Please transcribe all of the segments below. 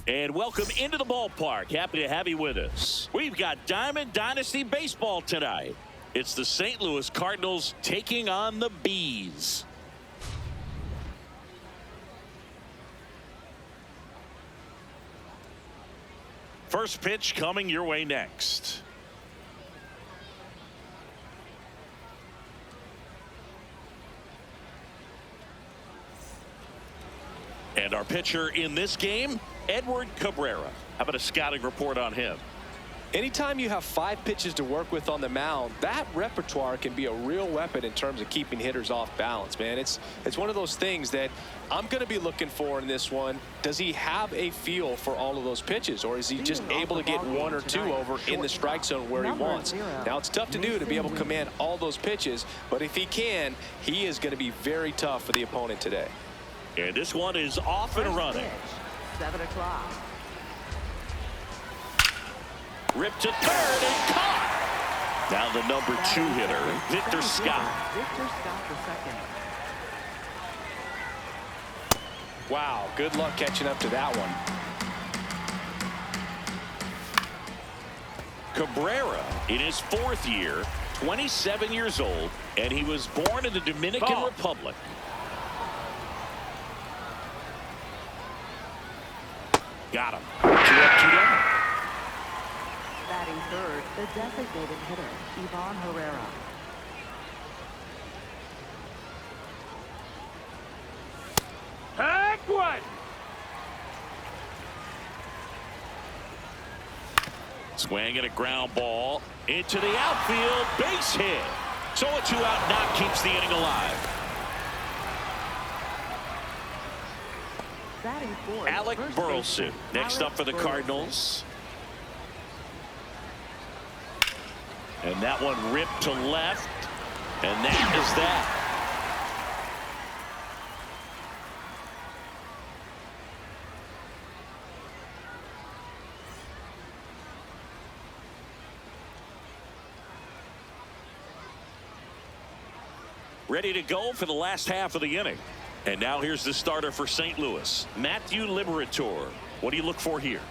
And welcome into the ballpark. Happy to have you with us. We've got Diamond Dynasty Baseball tonight. It's the St. Louis Cardinals taking on the Bees. First pitch coming your way next. And our pitcher in this game, Edward Cabrera. How about a scouting report on him? Anytime you have 5 pitches to work with on the mound, that repertoire can be a real weapon in terms of keeping hitters off balance, man. It's one of those things that I'm going to be looking for in this one. Does he have a feel for all of those pitches, or is he just able to get 1 or 2 over in the strike zone where he wants? Now, it's tough to do to be able to command all those pitches, but if he can, he is going to be very tough for the opponent today. And this one is off and running. 7 o'clock. Ripped to third and caught. Now the number 2 hitter, Victor Scott. Victor Scott the second. Wow, good luck catching up to that one. Cabrera in his 4th year, 27 years old, and he was born in the Dominican Republic. Got him. 2 up, 2 down. Batting third, the designated hitter, Ivan Herrera. Heck one. Swing and a ground ball into the outfield, base hit. So a 2-out knock keeps the inning alive. Batting fourth, Alec first Burleson baseman, next up for the Burleson. Cardinals. And that one ripped to left. And that is that. Ready to go for the last half of the inning. And now here's the starter for St. Louis, Matthew Liberatore. What do you look for here?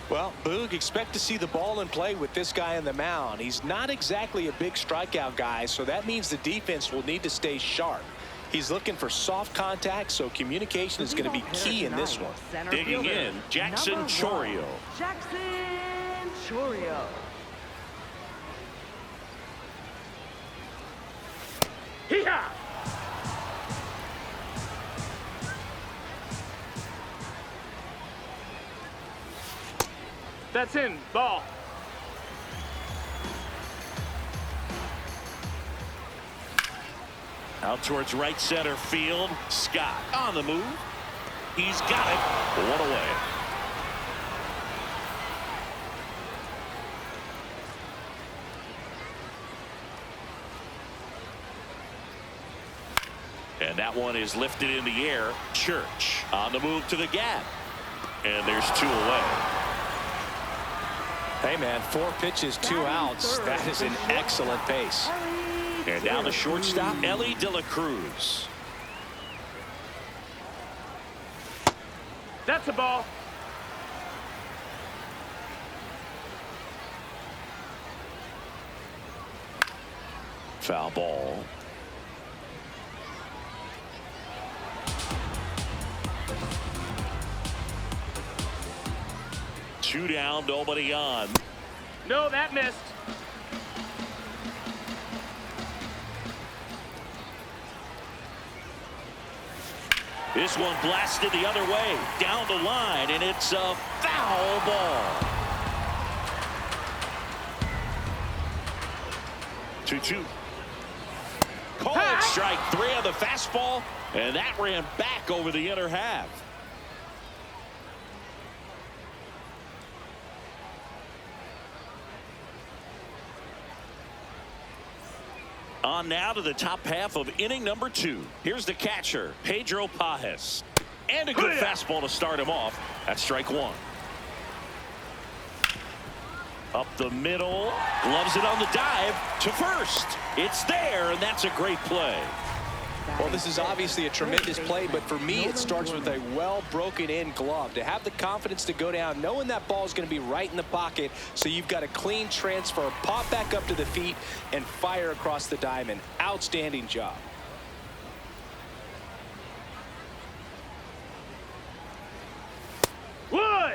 Well, Boog, expect to see the ball in play with this guy on the mound. He's not exactly a big strikeout guy, so that means the defense will need to stay sharp. He's looking for soft contact, so communication is going to be key in this one. Digging in, Jackson Chourio. Jackson Chourio. Hee-haw! That's in. Ball. Out towards right center field. Scott on the move. He's got it. 1 away. And that one is lifted in the air. Church on the move to the gap. And there's 2 away. Hey, man, 4 pitches, 2 outs. That is an excellent pace. And now the shortstop, Ellie De La Cruz. That's a ball. Foul ball. Two down, nobody on. No, that missed. This one blasted the other way, down the line, and it's a foul ball. 2-2. Called strike 3 on the fastball, and that ran back over the inner half. On now to the top half of inning number 2. Here's the catcher, Pedro Pajes. And a good fastball to start him off. That's strike 1. Up the middle. Gloves it on the dive to first. It's there, and that's a great play. Well, this is obviously a tremendous play, but for me, it starts with a well broken in glove. To have the confidence to go down, knowing that ball is going to be right in the pocket, so you've got a clean transfer, pop back up to the feet, and fire across the diamond. Outstanding job. One.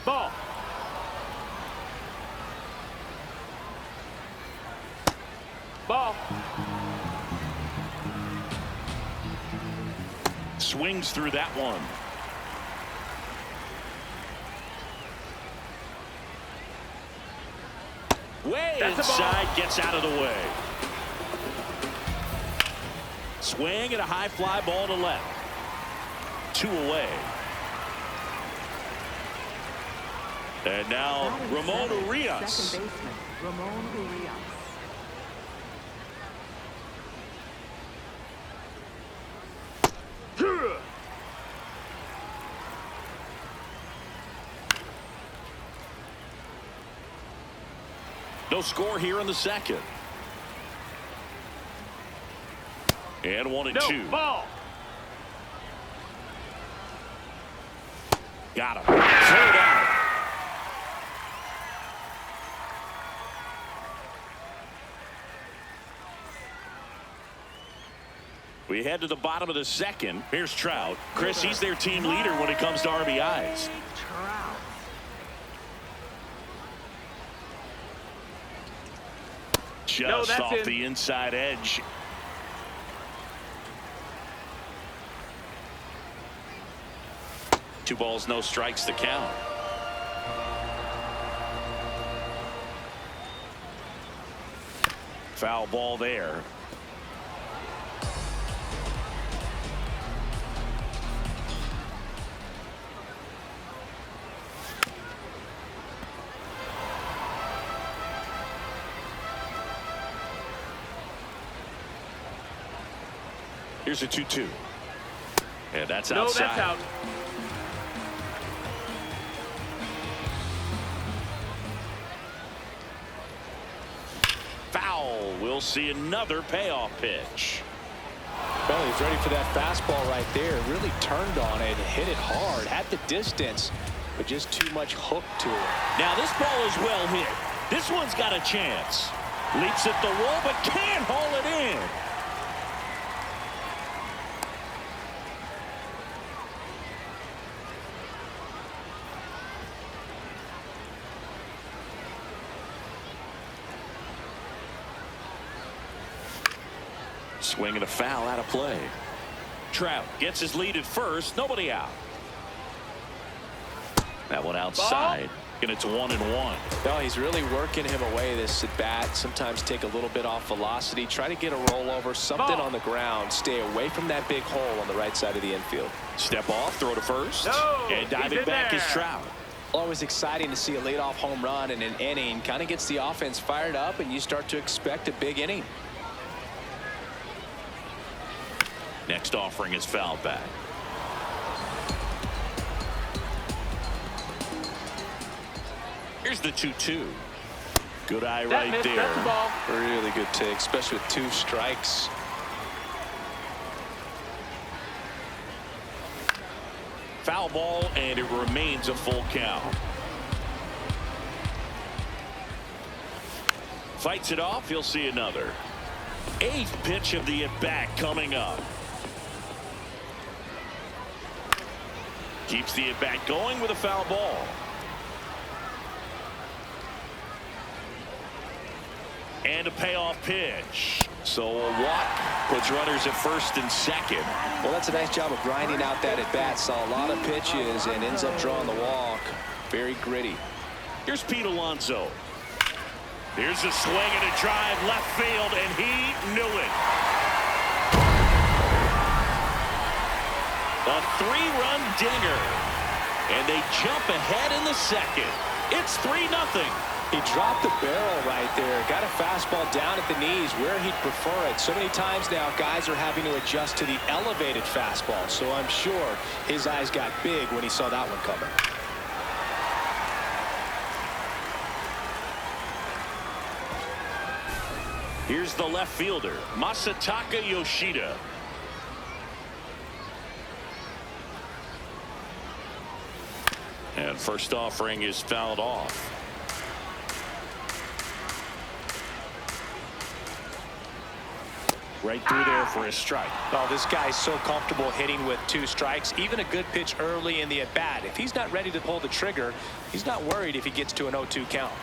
Ball. Ball. Swings through that one. Way inside, gets out of the way. Swing and a high fly ball to left. 2 away. And now Ramon Urias. Second baseman, Ramon Urias. No score here in the second. And 1-2. Ball. Got him. Throw it out. We head to the bottom of the second. Here's Trout. Chris, he's their team leader when it comes to RBIs. Trout. Just off the inside edge. Two balls, no strikes to count. Foul ball there. Here's a 2-2. And that's outside. No, that's out. Foul. We'll see another payoff pitch. Well, he's ready for that fastball right there. Really turned on it, hit it hard, had the distance, but just too much hook to it. Now this ball is well hit. This one's got a chance. Leaps at the wall, but can't haul it in. Swing and a foul out of play. Trout gets his lead at first. Nobody out. That one outside. And it's 1-1. No, he's really working him away this at bat. Sometimes take a little bit off velocity. Try to get a rollover, something on the ground. Stay away from that big hole on the right side of the infield. Step off, throw to first. No, and diving back is Trout. Always exciting to see a leadoff home run in an inning. Kind of gets the offense fired up, and you start to expect a big inning. Next offering is fouled back. Here's the 2-2. Good eye right there. That's the ball. Really good take, especially with 2 strikes. Foul ball, and it remains a full count. Fights it off. He'll see another. 8th pitch of the at-bat coming up. Keeps the at-bat going with a foul ball. And a payoff pitch. So a walk puts runners at first and second. Well, that's a nice job of grinding out that at-bat. Saw a lot of pitches and ends up drawing the walk. Very gritty. Here's Pete Alonso. Here's a swing and a drive left field, and he knew it. A 3-run dinger. And they jump ahead in the second. It's 3-0. He dropped the barrel right there. Got a fastball down at the knees where he'd prefer it. So many times now guys are having to adjust to the elevated fastball. So I'm sure his eyes got big when he saw that one coming. Here's the left fielder, Masataka Yoshida. And first offering is fouled off. Right through there for a strike. Oh, this guy's so comfortable hitting with 2 strikes. Even a good pitch early in the at-bat. If he's not ready to pull the trigger, he's not worried if he gets to an 0-2 count.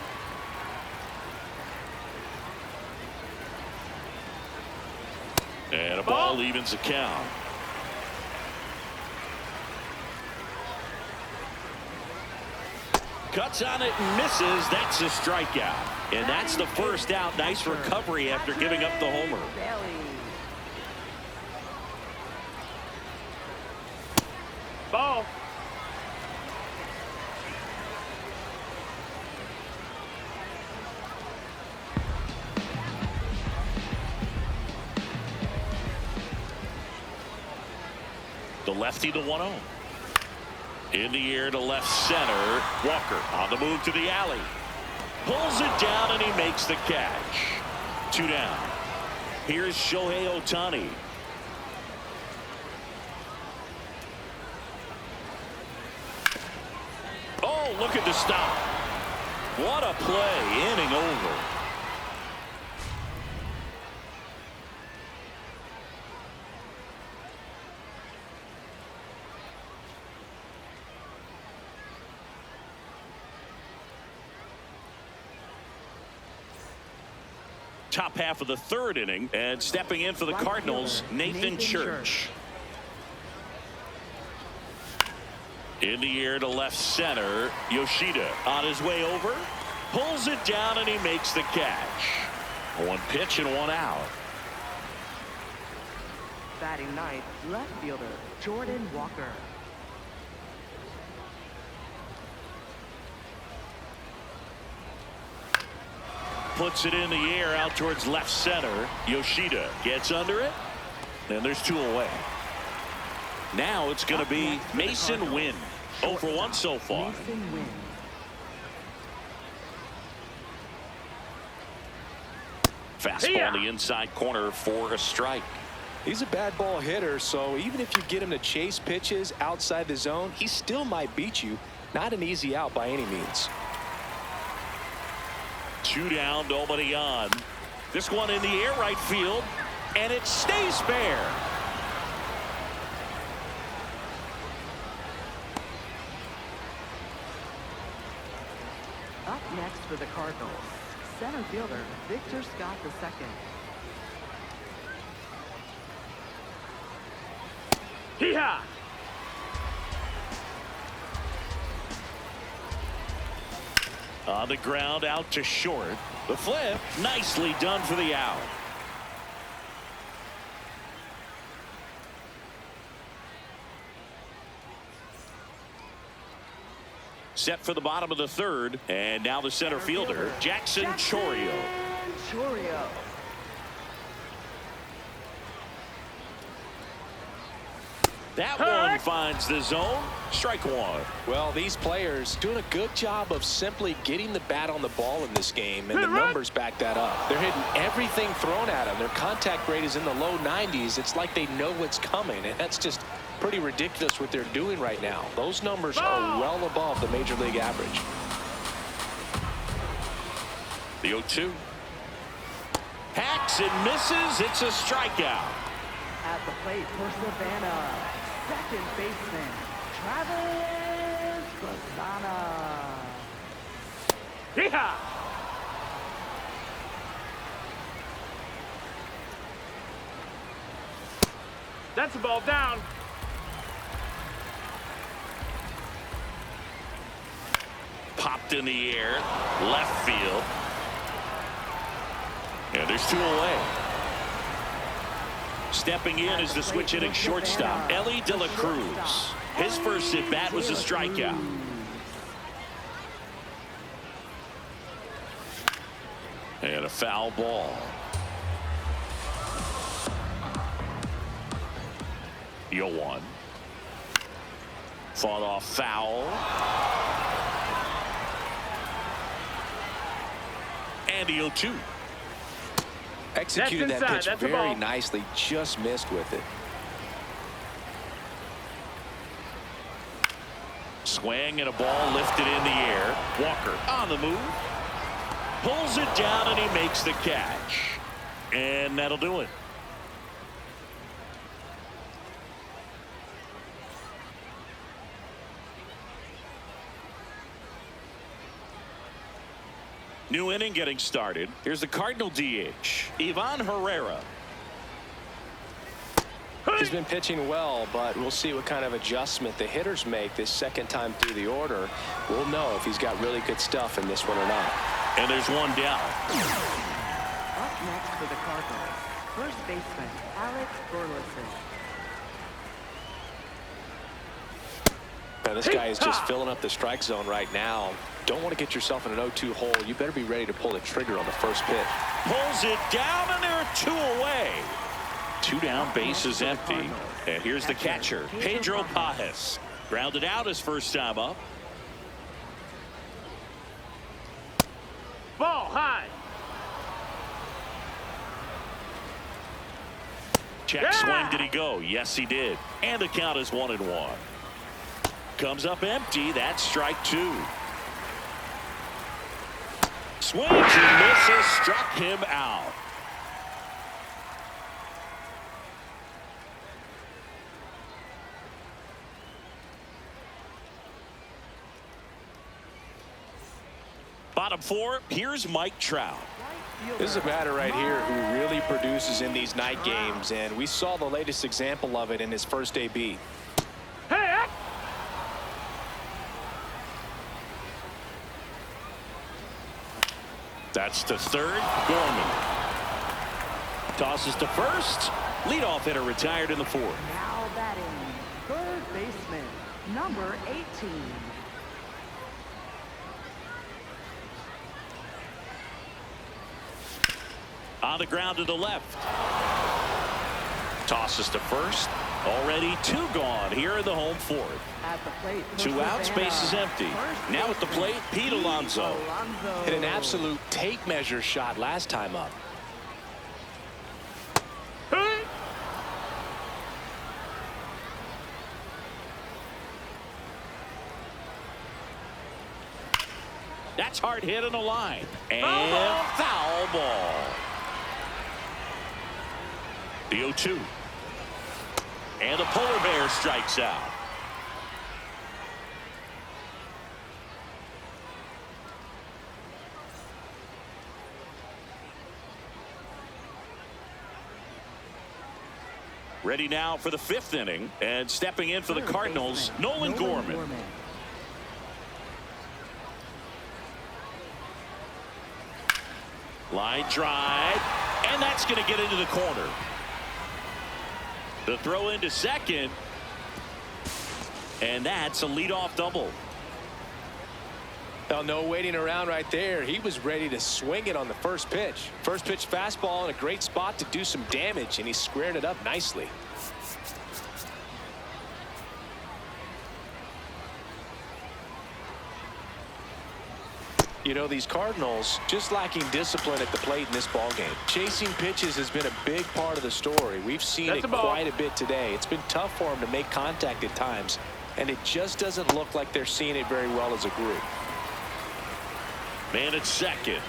And a ball evens the count. Cuts on it and misses. That's a strikeout. And that's the first out. Nice recovery after giving up the homer. Ball. The lefty, the 1-0. In the air to left center. Walker on the move to the alley. Pulls it down and he makes the catch. 2 down. Here's Shohei Ohtani. Oh, look at the stop. What a play. Inning over. Top half of the 3rd inning, and stepping in for the Cardinals, Nathan Church. In the air to left center, Yoshida on his way over, pulls it down and he makes the catch. 1 pitch and 1 out. Batting ninth, left fielder Jordan Walker. Puts it in the air out towards left center. Yoshida gets under it, and there's 2 away. Now it's going to be Mason Wynn. 0 for 1 so far. Mason Wynn. Fastball in the inside corner for a strike. He's a bad ball hitter, so even if you get him to chase pitches outside the zone, he still might beat you. Not an easy out by any means. 2 down, nobody on. This one in the air right field, and it stays fair. Up next for the Cardinals, center fielder Victor Scott II. Hee-haw. On the ground out to short. The flip nicely done for the out. Set for the bottom of the 3rd, and now the center fielder Jackson Chourio. Chourio. That one finds the zone. Strike 1. Well, these players doing a good job of simply getting the bat on the ball in this game, and the numbers back that up. They're hitting everything thrown at them. Their contact rate is in the low 90s. It's like they know what's coming, and that's just pretty ridiculous what they're doing right now. Those numbers are well above the major league average. The 0-2. Hacks and misses. It's a strikeout. At the plate for Savannah, second baseman Travis Savannah. Hee-haw. That's a ball down. Popped in the air, left field. And there's 2 away. Stepping in is the switch hitting shortstop, Ellie De La Cruz. His first at bat was a strikeout. And a foul ball. The 0-1. Fought off foul. And the 0-2. Executed That's that inside. pitch That's a very ball. nicely, just missed with it. Swing and a ball lifted in the air. Walker on the move. Pulls it down and he makes the catch. And that'll do it. New inning getting started. Here's the Cardinal DH, Ivan Herrera. He's been pitching well, but we'll see what kind of adjustment the hitters make this second time through the order. We'll know if he's got really good stuff in this one or not. And there's one down. Up next for the Cardinals, first baseman Alex Burleson. Now, this guy is just filling up the strike zone right now. Don't want to get yourself in an 0-2 hole. You better be ready to pull the trigger on the first pitch. Pulls it down, and there are two away. Two down, bases empty. And here's the catcher, Pedro Pajes. Grounded out his first time up. Ball high. Check swing, did he go? Yes, he did. And the count is 1-1. Comes up empty. That's strike two. Swings and misses, struck him out. Bottom four, here's Mike Trout. This is a batter right here who really produces in these night games, and we saw the latest example of it in his first AB. Hey! That's to third, Gorman. Tosses to first. Leadoff hitter retired in the fourth. Now batting, third baseman, number 18. On the ground to the left. Tosses to first. Already two gone here in the home fourth. At the plate, Two outs, Savannah. base is empty. First Now at the baseman, plate, Pete Alonso. Hit an absolute tape measure shot last time up. Hey! That's hard hit in the line. And Foul ball. foul ball. The 0-2. And the polar bear strikes out. Ready now for the fifth inning, and stepping in for the Third Cardinals, baseman, Nolan Gorman. Line drive, and that's going to get into the corner. The throw into second, and that's a leadoff double. Well, no waiting around right there. He was ready to swing it on the first pitch. First pitch fastball in a great spot to do some damage, and he squared it up nicely. You know, these Cardinals just lacking discipline at the plate in this ballgame. Chasing pitches has been a big part of the story. We've seen That's it a ball. quite a bit today. It's been tough for them to make contact at times, and it just doesn't look like they're seeing it very well as a group. Man at second.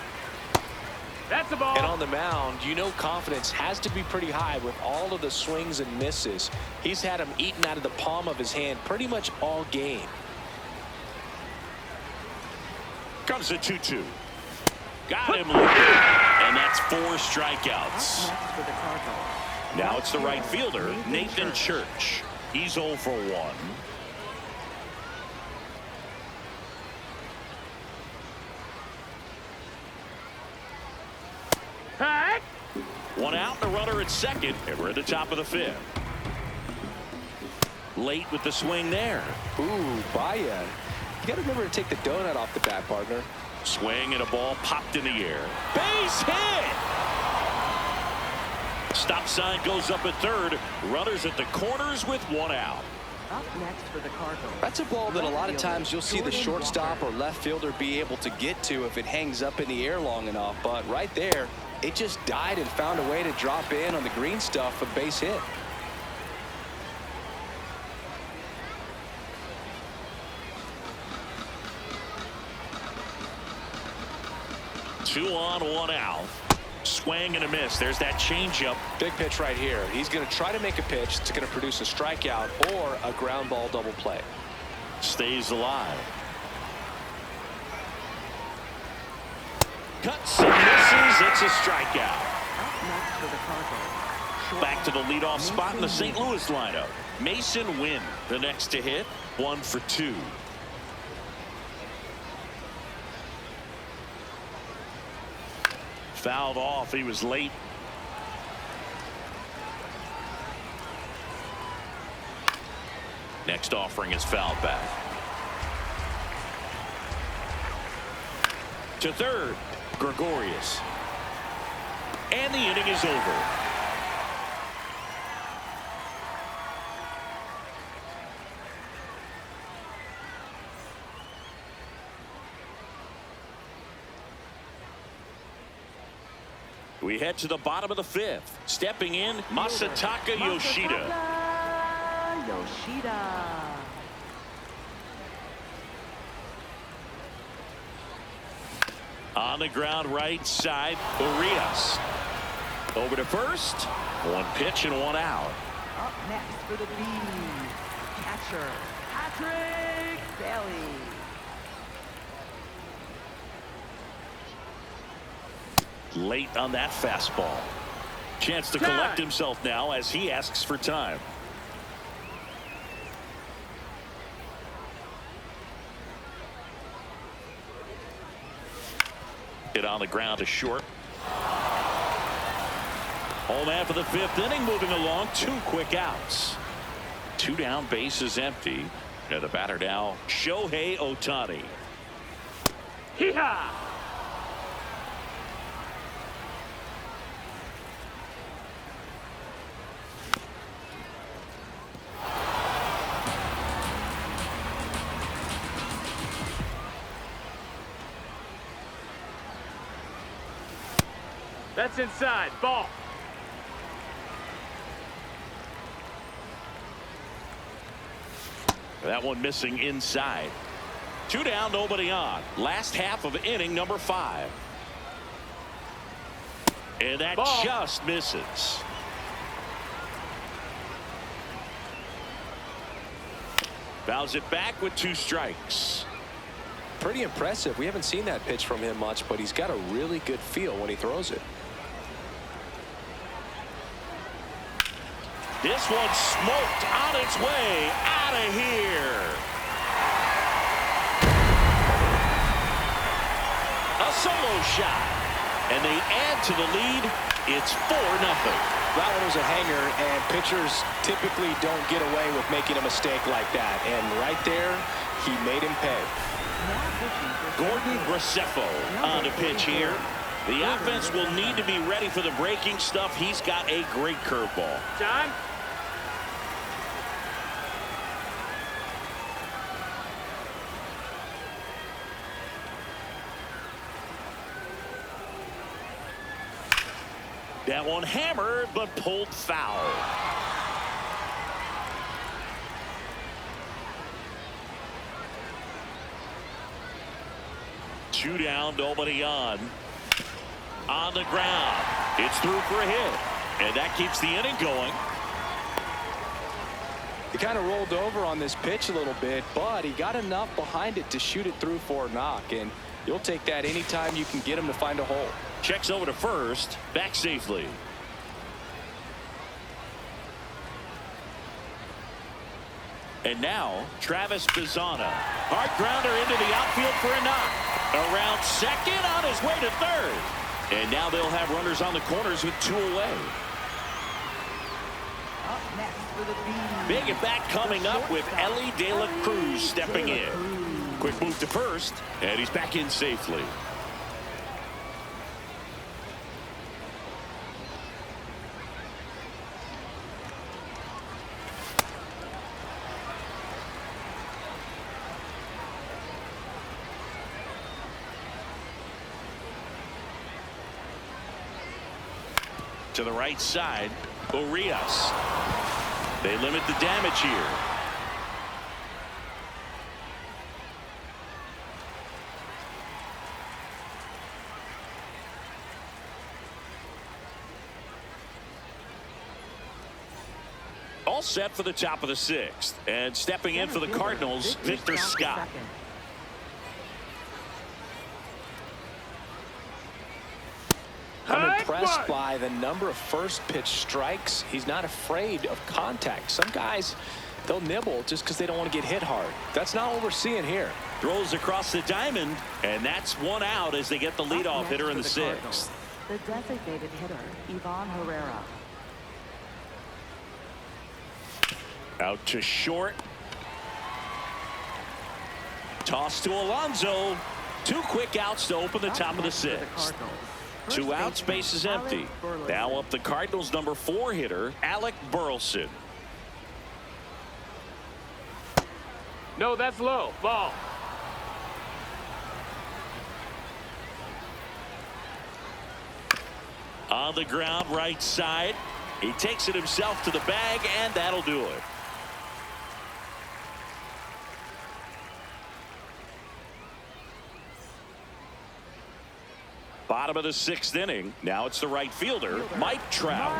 That's a ball. And on the mound, you know confidence has to be pretty high with all of the swings and misses. He's had them eaten out of the palm of his hand pretty much all game. Comes the 2-2. Got him looking, and that's 4 strikeouts. Up next for the Cardinals. Now it's the right fielder, Nathan Church. He's 0 for 1. Hey! One out, and a runner at second, and we're at the top of the fifth. Late with the swing there. Ooh, Baya. You got to remember to take the donut off the bat, partner. Swing and a ball popped in the air. Base hit! Stop sign goes up at third. Runners at the corners with 1 out. Up next for the Cardinals. That's a ball that a lot of times you'll see the Jordan shortstop Walker. or left fielder be able to get to if it hangs up in the air long enough. But right there, it just died and found a way to drop in on the green stuff, a base hit. Two on, one out. Swing and a miss. There's that changeup. Big pitch right here. He's going to try to make a pitch that's going to produce a strikeout or a ground ball double play. Stays alive. Cuts and misses. It's a strikeout. Up next for the Cardinals. Back to the leadoff spot in the St. Louis lineup. Mason Wynn, the next to hit. 1 for 2. Fouled off. He was late. Next offering is fouled back. To third, Gregorius. And the inning is over. We head to the bottom of the 5th. Stepping in, Masataka Yoshida. On the ground right side, Urias. Over to first. 1 pitch and 1 out. Up next for the Bees, catcher Patrick Bailey. Late on that fastball. Chance to collect himself now as he asks for time. Hit on the ground to short. Home half of the 5th inning, moving along. 2 quick outs. 2 down, bases empty. And the batter now, Shohei Ohtani. Hee-haw! That's inside. Ball. That one missing inside. 2 down, nobody on. Last half of inning number 5. And that Ball. just misses. Fouls it back with 2 strikes. Pretty impressive. We haven't seen that pitch from him much, but he's got a really good feel when he throws it. This one smoked on its way out of here. A solo shot. And they add to the lead. It's 4-0. That one was a hanger, and pitchers typically don't get away with making a mistake like that. And right there, he made him pay. Gordon Graceffo on the pitch here. The offense will need to be ready for the breaking stuff. He's got a great curveball. Time. That one hammered, but pulled foul. Two down, nobody on. On the ground. It's through for a hit. And that keeps the inning going. He kind of rolled over on this pitch a little bit, but he got enough behind it to shoot it through for a knock. And you'll take that anytime you can get him to find a hole. Checks over to first. Back safely. And now, Travis Bazzana. Hard grounder into the outfield for a knock. Around second, on his way to third. And now they'll have runners on the corners with 2 away. Up next for the Bees. Big at bat coming up with Ellie De La Cruz stepping in. Quick move to first, and he's back in safely. To the right side, Urias. They limit the damage here. All set for the top of the 6th. And stepping in for the Cardinals, Victor Scott. I'm impressed by the number of first pitch strikes. He's not afraid of contact. Some guys, they'll nibble just because they don't want to get hit hard. That's not what we're seeing here. Throws across the diamond, and that's one out as they get the leadoff hitter in the 6th. The designated hitter, Ivan Herrera. Out to short. Toss to Alonso. 2 quick outs to open the top of the 6th. 2 outs, base is empty. Now up the Cardinals' number 4 hitter, Alec Burleson. No, that's low. Ball. On the ground, right side. He takes it himself to the bag, and that'll do it. Bottom of the 6th inning. Now it's the right fielder, Mike Trout.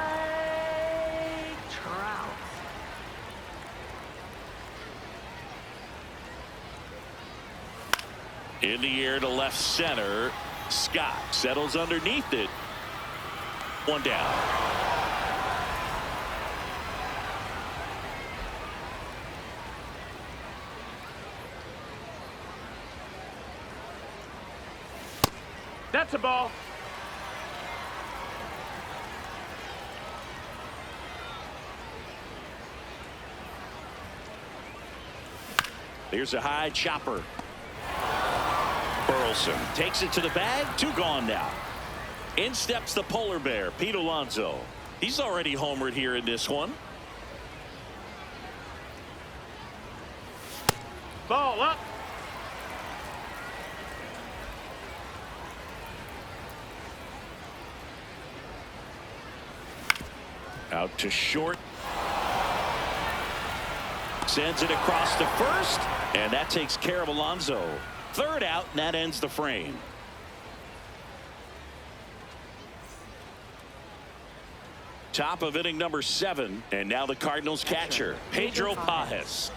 In the air to left center. Scott settles underneath it. 1 down. That's a ball. Here's a high chopper. Burleson takes it to the bag. 2 gone now. In steps the polar bear, Pete Alonso. He's already homered here in this one. Ball up. Out to short. Sends it across to first, and that takes care of Alonso. 3rd out, and that ends the frame. Top of inning number 7, and now the Cardinals catcher, Pedro Pajes.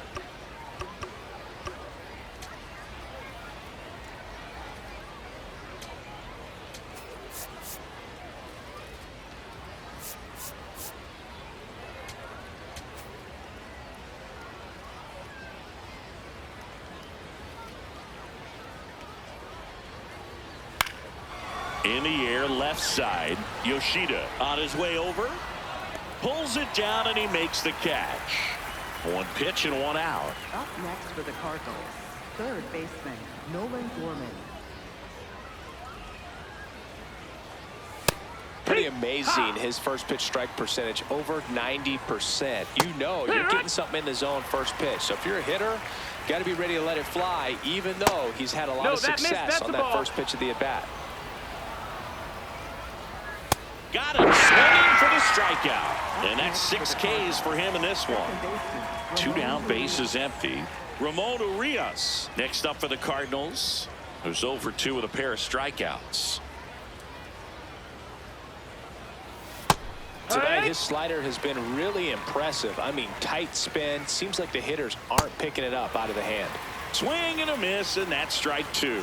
In the air, left side. Yoshida on his way over. Pulls it down, and he makes the catch. 1 pitch and 1 out. Up next for the Cardinals, 3rd baseman, Nolan Gorman. Pretty amazing, his first pitch strike percentage, over 90%. You know you're getting something in the zone first pitch. So if you're a hitter, got to be ready to let it fly, even though he's had a lot of success on that first pitch of the at-bat. Got him swinging for the strikeout. And that's 6 Ks for him in this one. 2 down, base is empty. Ramon Urias next up for the Cardinals, who's 0 for 2 with a pair of strikeouts. Tonight, his slider has been really impressive. I mean, tight spin. Seems like the hitters aren't picking it up out of the hand. Swing and a miss, and that's strike 2.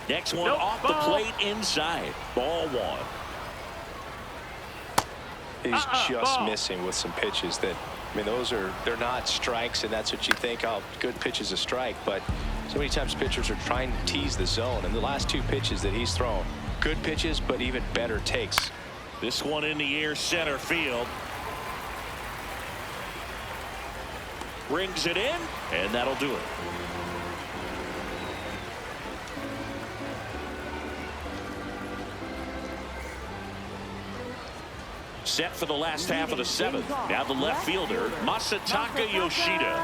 Next one off the plate inside. Ball 1. He's just missing with some pitches that, I mean, they're not strikes, and that's what you think, oh, good pitch is a strike. But so many times pitchers are trying to tease the zone, and the last 2 pitches that he's thrown, good pitches, but even better takes. This one in the air, center field. Brings it in, and that'll do it. Set for the last half of the 7th. Now the left fielder, Masataka Yoshida.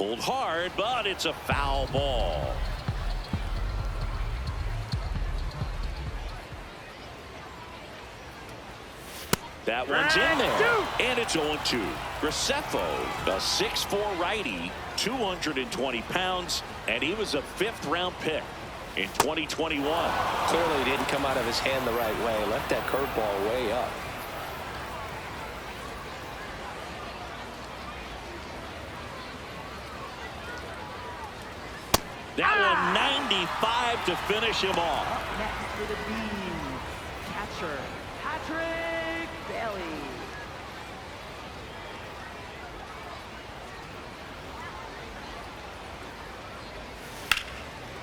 Pulled hard, but it's a foul ball. That one's in there, and it's 0-2. Graceffo, a 6'4" righty, 220 pounds, and he was a 5th-round pick in 2021. Clearly didn't come out of his hand the right way. Left that curveball way up. That one 95 to finish him off. Up next for the Beans, catcher Patrick Bailey.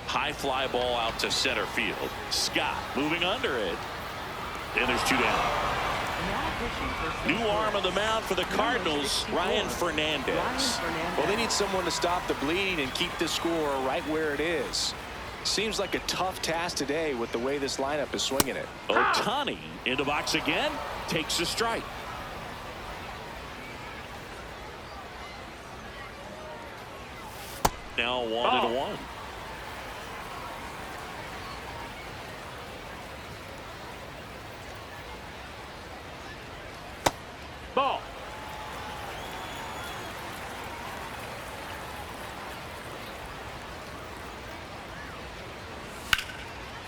High fly ball out to center field. Scott moving under it. And there's 2 down. New arm on the mound for the Cardinals, Ryan Fernandez. Well, they need someone to stop the bleed and keep the score right where it is. Seems like a tough task today with the way this lineup is swinging it. Ohtani in the box again, takes a strike. Now 1-1. Ball.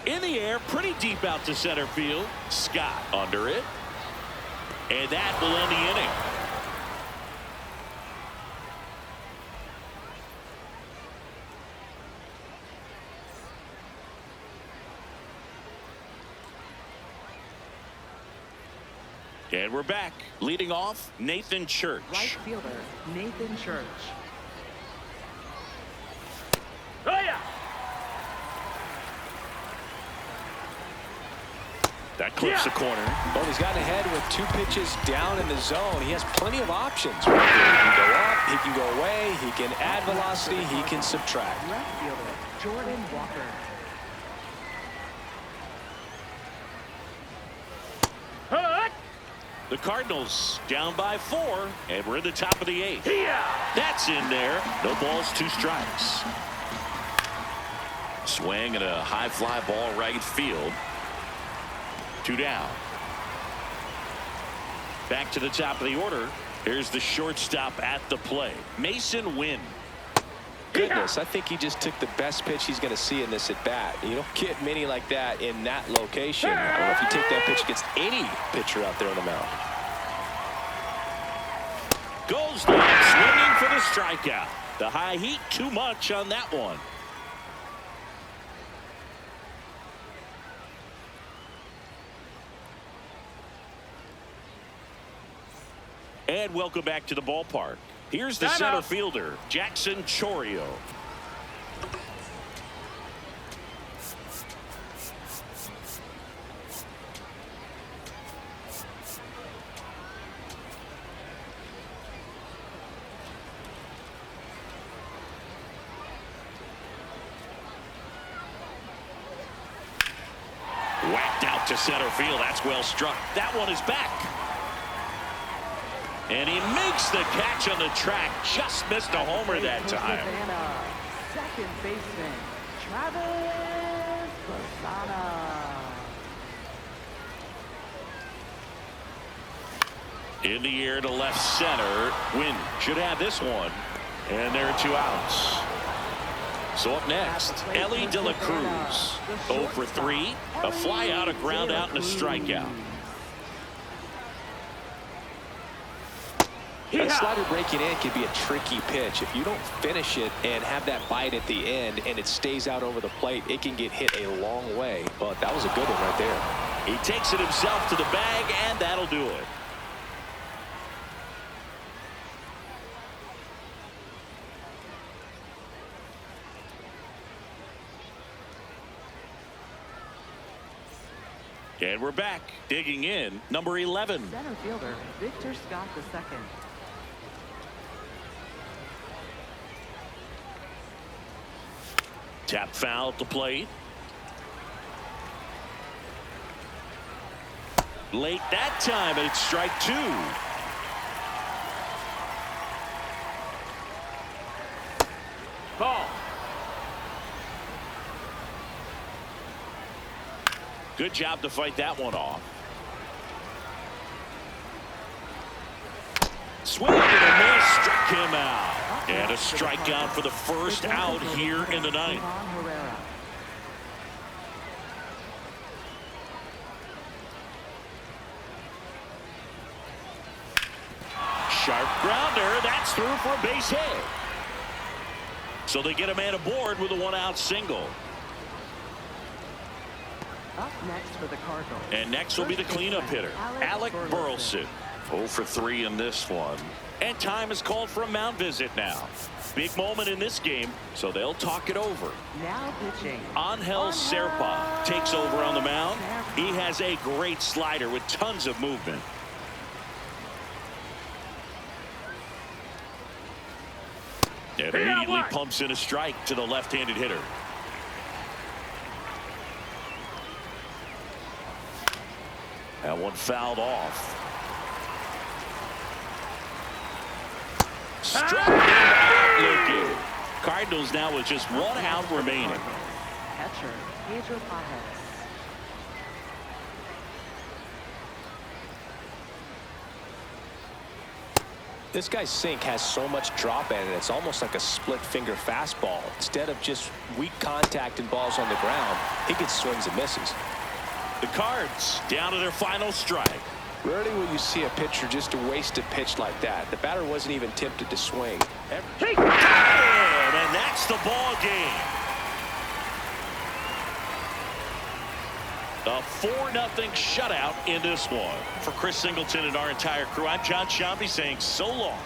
In the air, pretty deep out to center field. Scott under it. And that will end the inning. And we're back. Leading off, Nathan Church. Right fielder Nathan Church. Oh, yeah. That clips the corner. Well, he's gotten ahead with 2 pitches down in the zone. He has plenty of options. He can go up, he can go away, he can add velocity, he can subtract. Left fielder Jordan Walker. The Cardinals down by 4, and we're in the top of the 8th. Yeah. That's in there. No balls, 2 strikes. Swing and a high fly ball right field. 2 down. Back to the top of the order. Here's the shortstop at the play, Mason Wynn. Goodness, I think he just took the best pitch he's going to see in this at bat. You don't get many like that in that location. I don't know if you take that pitch against any pitcher out there on the mound. Goes down, swinging for the strikeout. The high heat, too much on that one. And welcome back to the ballpark. Here's the center fielder, Jackson Chourio. Whacked out to center field. That's well struck. That one is back. And he makes the catch on the track. Just missed a homer that time. Savannah, second baseman Travis Savannah. In the air to left center. Wynn should have this one. And there are 2 outs. So up next, Ellie De La Cruz. 0 for 3. A fly out, a ground out, and a strikeout. That slider breaking in can be a tricky pitch. If you don't finish it and have that bite at the end and it stays out over the plate, it can get hit a long way. But that was a good one right there. He takes it himself to the bag, and that'll do it. And we're back. Digging in, number 11. Center fielder Victor Scott II. Tap foul at the plate. Late that time, and it's strike 2. Ball. Good job to fight that one off. Swing and a miss, struck him out. And a strikeout for the first out here in the ninth. Sharp grounder, that's through for a base hit. So they get a man aboard with a one-out single. Up next for the Cardinals. And next will be the cleanup hitter, Alec Burleson. 0 for 3 in this one. And time is called for a mound visit now. Big moment in this game, so they'll talk it over. Now pitching. Angel Serpa takes over on the mound. He has a great slider with tons of movement. And immediately pumps in a strike to the left-handed hitter. That one fouled off. Struck him out looking. Cardinals now with just one out remaining. Catcher, Pedro Pajes. This guy's sink has so much drop in it. It's almost like a split finger fastball. Instead of just weak contact and balls on the ground, he gets swings and misses. The Cards down to their final strike. Rarely will you see a pitcher just waste a pitch like that. The batter wasn't even tempted to swing. And that's the ball game. A 4-0 shutout in this one. For Chris Singleton and our entire crew, I'm John Shampi saying so long.